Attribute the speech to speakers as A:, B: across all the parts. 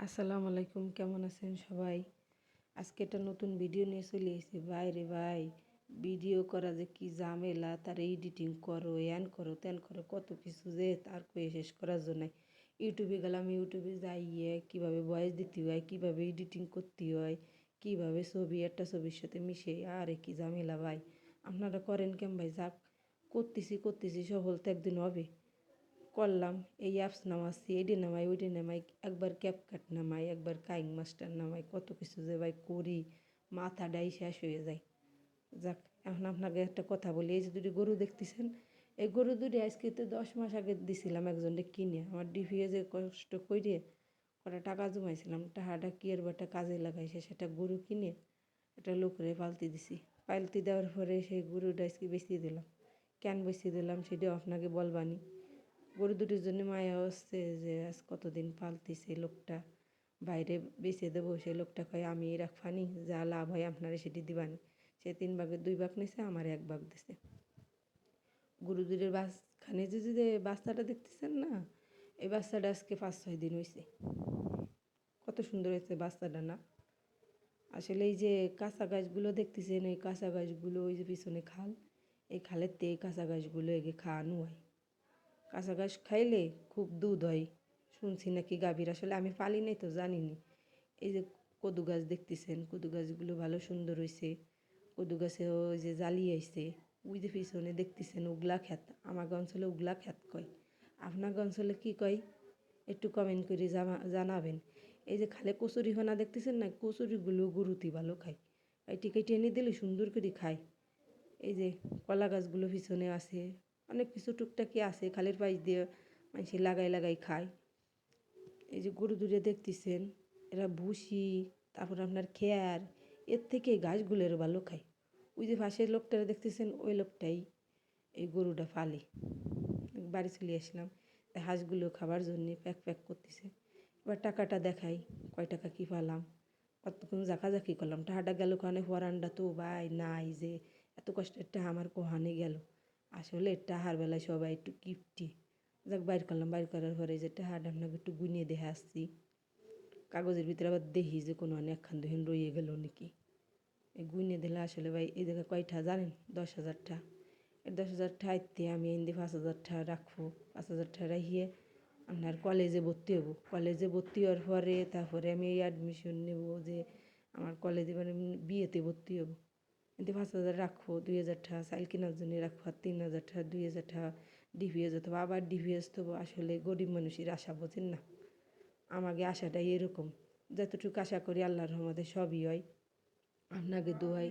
A: আসসালামু আলাইকুম, কেমন আছেন সবাই? আজকে একটা নতুন ভিডিও নিয়ে চলে এসেছি। ভাই রে ভাই, ভিডিও করা যে কি ঝামেলা, তার এডিটিং করো, এন করো, তেন করো, কত কিছু যে তার কয়ে শেষ করার জন্য। ইউটিউবে গেলাম, ইউটিউবে যাইয়ে কীভাবে ভয়েস দিতে হয়, কীভাবে এডিটিং করতে হয়, কীভাবে ছবি একটা ছবির সাথে মিশে, আরে কি ঝামেলা ভাই। আপনারা করেন কেমন ভাই? যাক, করতেছি সফল তো একদিন হবে। করলাম, এই অ্যাপস নামাচ্ছি, এডি নামাই, ওইডি নামাই, একবার ক্যাপকাট নামাই, একবার কাইং মাস্টার নামাই, কত কিছু যে ভাই করি, মাথাটাই শেষ হয়ে যায়। যাক, এখন আপনাকে একটা কথা বলি, এই যে দুটি গরু দেখতেছেন, এই গরু দুটি আজকে তো 10 মাস আগে দিছিলাম একজনকে কিনে, আমার ডিভিয়ে যে কষ্ট করে কটা টাকা জমাইছিলাম, টাকাটা কি এর বাটা কাজে লাগাইছে, সেটা গরু কিনে একটা লোকরে পালতি দিছি। পালতি দেওয়ার পরে সেই গরুটা আজকে বেঁচে দিলাম। কেন বেঁচে দিলাম সেটাও আপনাকে বলবানি। গরু দুটির জন্য মায়া হচ্ছে যে আজ কতদিন পালতিছে লোকটা, বাইরে বেচে দেবো, সেই লোকটা কয় আমি রাখবানি, যা লাভ হয় আপনারা সেটি দিবানি। সে 3 ভাগের 2 ভাগ নিছে, আমার 1 ভাগ দিছে। গরু দুটির বাচ্চাখানে যে বাচ্চাটা দেখতেছেন না, এই বাচ্চাটা আজকে 5-6 দিন হয়েছে। কত সুন্দর হয়েছে বাচ্চাটা না? আসলে এই যে কাঁচা গাছগুলো দেখতেছেন, এই কাঁচা গাছগুলো ওই যে পিছনে খাল, এই খালের থেকে কাঁচা গাছগুলো এগে খাওয়ানো হয়। কাঁচা ঘাস খাইলে খুব দুধ হয় শুনছি নাকি গাভীর, আসলে আমি পালি নাই তো জানিনি। এই যে কদু গাছ দেখতেছেন, কদু গাছগুলো ভালো সুন্দর হয়েছে। কদু গাছে ওই যে জালি আইছে, ওই যে পিছনে দেখতেছেন উগলা খ্যাত, আমার অঞ্চলে উগলা খ্যাত কয়। আপনার অঞ্চলে কি কয় একটু কমেন্ট করে জানাবেন। এই যে খালে কচুরি ফানা দেখতেছেন না, কচুরিগুলো গরুতি ভালো খায়, এটি কেটে এনে দিলে সুন্দর করে খায়। এই যে কলা গাছগুলো পিছনে আছে, অনেক কিছু টুকটাকি আছে খালের পাশ দিয়ে মানুষ লাগাই খায়। এই যে গরু দুটো দেখতেছেন, এরা ভুসি, তারপর আপনার খেয়ার, এর থেকে ঘাসগুলোর ভালো খায়। ওই যে পাশের লোকটা দেখতেছেন, ওই লোকটাই এই গরুটা ফালে। বাড়ি চলে আসলাম, হাঁসগুলো খাবার জন্যে প্যাক প্যাক করতেছে। এবার টাকাটা দেখাই, কয় টাকা কী পালাম, কতক্ষণ জাকাজাকি করলাম, টাকাটা গেল ওখানে পরানটা তো ভাই নাই, যে এত কষ্টের টাকা আমার কোহানে গেল। আসলে টাকার বেলায় সবাই একটু কিপটি। যাক, বাইর করলাম, বাইর করার পরে যে টাকাটা আপনাকে একটু গুনিয়ে দেখে আসছি। কাগজের ভিতরে আবার দেখি যে কোনো একখান দুখান রয়ে গেল নাকি। এই গুনিয়ে দিলে আসলে ভাই এই জায়গায় কয়টা জানেন? 10,000 টাকা। এই 10,000 টাকাতে আমি এনে 5,000 টাকা রাখবো। 5,000 টাকা রাখিয়ে আপনার কলেজে ভর্তি হবো। কলেজে ভর্তি হওয়ার পরে তারপরে আমি এই অ্যাডমিশন নেব, যে আমার কলেজে মানে বিয়েতে ভর্তি হবো। কিন্তু 5,000 রাখবো, 2,000 টাকা চাইল কেনার জন্য রাখবো, আর 3,000 টাকা 2,000 টাকা ডিভিএস অথবা আবার ডিভিএস দেবো। আসলে গরিব মানুষের আশা বোঝেন না, আমাকে আশাটাই এরকম। যতটুকু আশা করি আল্লাহর রহমতে সবই হয়। আপনাকে দোয়াই।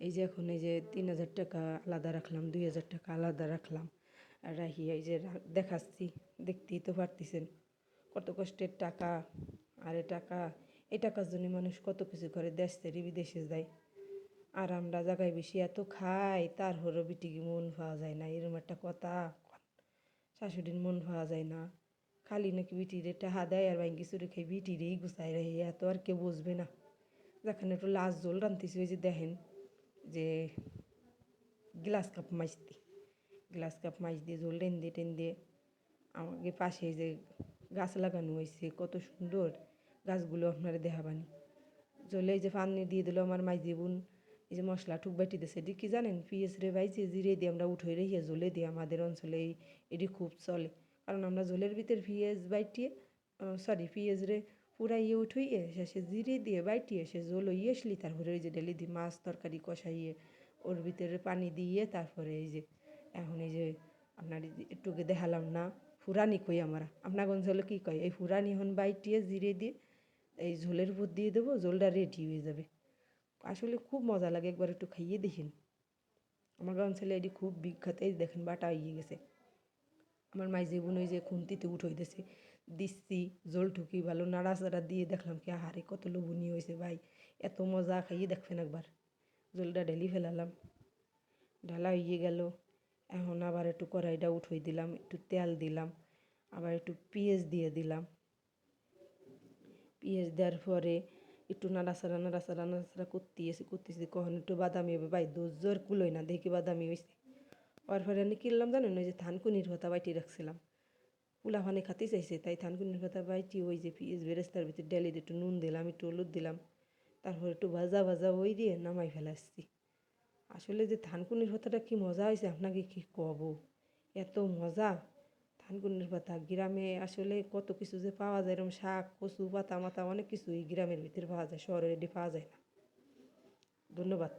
A: এই যে এখন এই যে 3,000 টাকা আলাদা রাখলাম, 2,000 টাকা আলাদা রাখলাম, আর রাখি এই যে দেখাচ্ছি, দেখতেই তো পারতেছেন কত কষ্টের টাকা। আর এই টাকার জন্য মানুষ কত কিছু করে, দেশ ছেড়ে বিদেশে যায়। আর আমরা জায়গায় বেশি এত খাই, তারপরও বিটিকে মন পাওয়া যায় না, এরকম একটা কথা। শাশুড়ির মন পাওয়া যায় না, খালি নাকি বিটিরে টাহা দেয় আর ভাঙ্গি চুরি খাই, বিটিরেই গুছাই রাখি, এত আর কেউ বুঝবে না। যেখানে একটু লাশ জল রান্তিছি, ওই যে দেখেন যে গ্লাস কাপ মাছ দিয়ে জল টেন দিয়ে আমাকে পাশে যে গাছ লাগানো হয়েছে, কত সুন্দর গাছগুলো আপনারা দেখাবানি। জলে এই যে পানি দিয়ে দিল আমার মাছ দিয়ে বোন, এই যে মশলা ঠুক বাটি দিয়েছে, এটি কি জানেন? পিঁয়াজ রে ভাই, যে জিরে দিয়ে আমরা উঠে রেখে জলে দিয়ে, আমাদের অঞ্চলে এটি খুব চলে। কারণ আমরা জলের ভিতর পিঁয়াজ বাইটিয়ে, পিঁয়াজ রে পুরাইয়ে উঠইয়ে শেষে জিরে দিয়ে বাইটিয়ে সে জল হইয়ে আসলি, তারপরে ওই যে ডেলি দিয়ে মাছ তরকারি কষাইয়ে ওর ভিতরে পানি দিয়ে, তারপরে এই যে এখন এই যে আপনার একটুকে দেখালাম না ফুরানি কই আমরা, আপনার অঞ্চলে কী কয়? এই ফুরানি এখন বাইটিয়ে জিরে দিয়ে এই ঝোলের উপর দিয়ে দেবো, ঝোলটা রেডি হয়ে যাবে। আসলে খুব মজা লাগে, একবার একটু খাইয়ে দেখেন। আমার অঞ্চলে এটি খুব বিখ্যাত। এই দেখেন বাটা হয়ে গেছে, আমার মাইজি বোন ওই যে খুন্তিতে উঠোই দিচ্ছি, জল ঠুকি ভালো নাড়াচাড়া দিয়ে দেখলাম কি আহারে কত লোভনীয় হয়েছে ভাই, এত মজা, খাইয়ে দেখবেন একবার। জলটা ঢেলি ফেলালাম, ঢালা হয়ে গেল। এখন আবার একটু কড়াইটা উঠোই দিলাম, একটু তেল দিলাম, আবার একটু পেঁয়াজ দিয়ে দিলাম। পেঁয়াজ দেওয়ার পরে একটু নাড়াচাড়া করতেছি কখন একটু বাদামি হবে ভাই, দোজোর কুলোই না, দেখি বাদামি হয়েছে। ওর পরে আমি কিনলাম জানেন, ওই যে থানকুনির হতা বাইটি রাখছিলাম, পোলাপানে খাতে চাইছে, তাই থানকুনির পাতা বাইটি ওই যে পিঁয়াজ বেরেস্তার ভিতরে ডেলে দিয়ে একটু নুন দিলাম, একটু হলুদ দিলাম, তারপর একটু ভাজা ভাজা ওই দিয়ে নামাই ফেলাচ্ছি। আসলে যে থানকুনির পাতাটা কি মজা হয়েছে আপনাকে কি কব, এত মজা। থানকুনির পাতা গ্রামে আসলে কত কিছু যে পাওয়া যায়, এরকম শাক কচু পাতা মাতা অনেক কিছু এই গ্রামের ভিতরে পাওয়া যায়, শহরে এটি পাওয়া যায় না। ধন্যবাদ।